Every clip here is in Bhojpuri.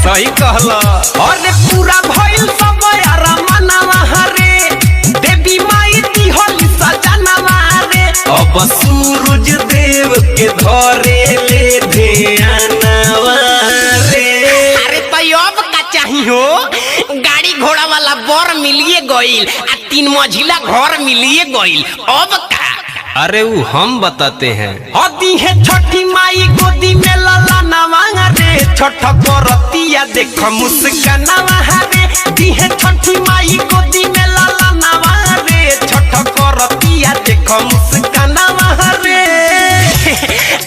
सही कहला। अरे पूरा भइल सब यारा मनवा रे, देवी माई दिहली सजनवा रे। अब सूरज देव के धरे ले ध्यानवा रे। अरे तो अब का चाहिए, गाड़ी घोड़ा वाला बर मिलिए गइल आ 3 मंजिला घर मिलिए गइल, अब का? अरे वो हम बताते हैं। हदी है छठी माई गोदी में लाला नवा रे, छठ करतिया देख मुस्कानवा रे। दी है छठी माई गोदी में लाला नवा रे, छठ करतिया देख मुस्कानवा रे।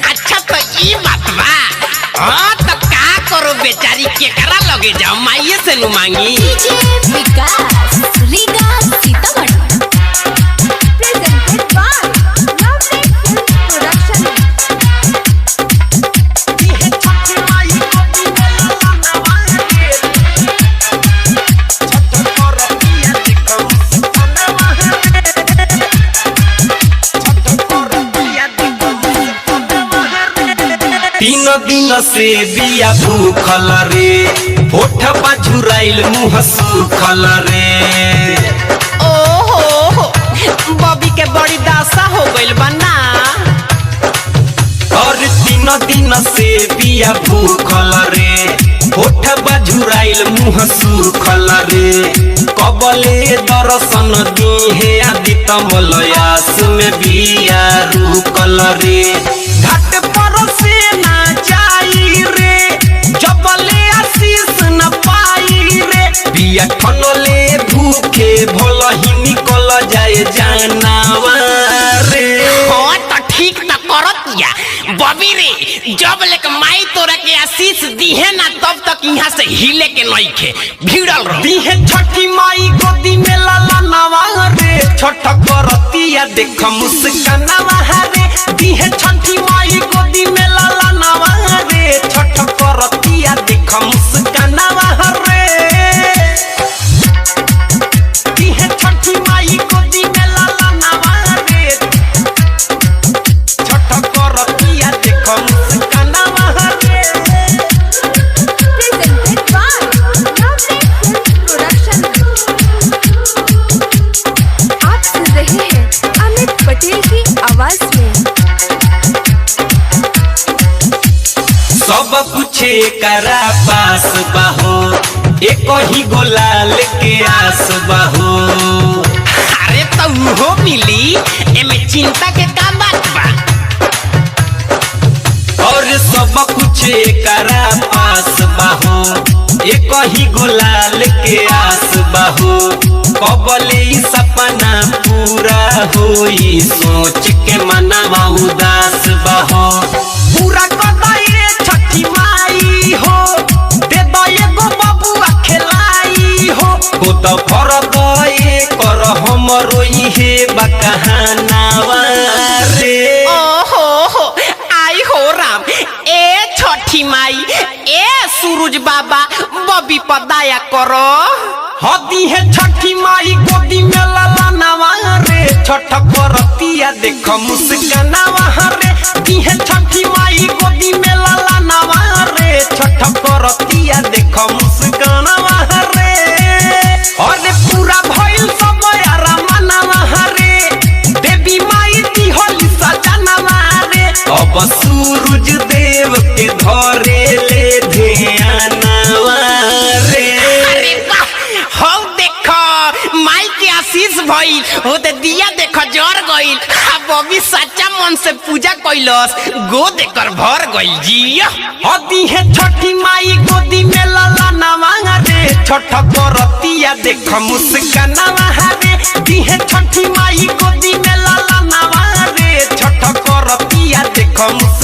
अच्छा तो ई बात बा। हाँ तो का करो बेचारी, केकरा लगे जाओ, माइये से नु मांगी। Vikas Riga Sitamarhi presented by lovely film production. दी है छठी माई गोदी में लाला नवा रे, छठ करतिया देख मुस्कानवा रे, छठ करतिया देख मुस्कानवा रे। 3 दिन से बिया भूखल रे, होठ झुराइल मुँह सूखल रे। ओहो बॉबी के बड़ी दासा हो गइल बा ना। और 3 दिन से बिया भूखल रे, होठ झुराइल मुँह सूखल रे। कबले दर्शन दिहे आदित्य मलयास में बिया रुकल रे। घाट पर से ना जाई रे, जबले आशीष न पाई रे। बिया ठनले भूखे भल ही निकल जाए जानवा रे। हाँ तो ठीक न करतिया बॉबी रे, जब लेक माई तोरा के आशीष दिहे ना तब तक यहाँ से हिले के नइखे, भिड़ल रह। दिहे छठी माई गोदी में लाला नवा रे, छठ करतिया देख मुस्कानवा रे। दिहे छठी माई गोदी में लाला नवा रे, छठ करतिया देख मुस्कानवा रे। दिहे छठी माई गोदी में लाला नवा रे, छठ करतिया देख मुस्कानवा रे। Presented by lovely film Production. आप सुन रहे हैं अमित पटेल की आवाज में। सब कुछ करा पास बाहो, एक ही गोलाल के आस बाहो। अरे तो वो मिली, एमे चिंता के का बात बा। और सब कुछ करा पास बाहो, एक ही गोलाल के आस बाहो। कबले सपना पूरा होई, सोच के मनवा उदास बाहो। पूरा कदाई छठी माई हो, दे दो एगो बबुआ खेलाई हो। हो तो फरक कर हमरो इहे बकहानावा रे। ओहो आई हो राम, ए छठी माई, ए सूरज बाबा, बबी पर दया करो। हदी है छठी माई गोदी में लाला नवा रे, छठ करतिया देख मुस्कानवा रे। दी है छठी माई गोदी में लाला नवा रे, छठ करतिया देख मुस्कानवा रे। अरे पूरा भइल सब यारा मनवा रे, देवी माई दिहली सजनवा रे। अब सूरज देव के धरे ले ध्यानवा रे। अरे वाह, हो देखो माई के आशीष भइल, हो ते दिया देखो जर गइल। अब बॉबी सच्चा मन से पूजा कइलस, गोद एकर भर गइल जी। हदी है छठी माई गोदी में लाला नवा रे, छठ करतिया देख मुस्कानवा रे। दी है छठी माई गोदी में लाला नवा रे, छठ करतिया देख मुस्कानवा।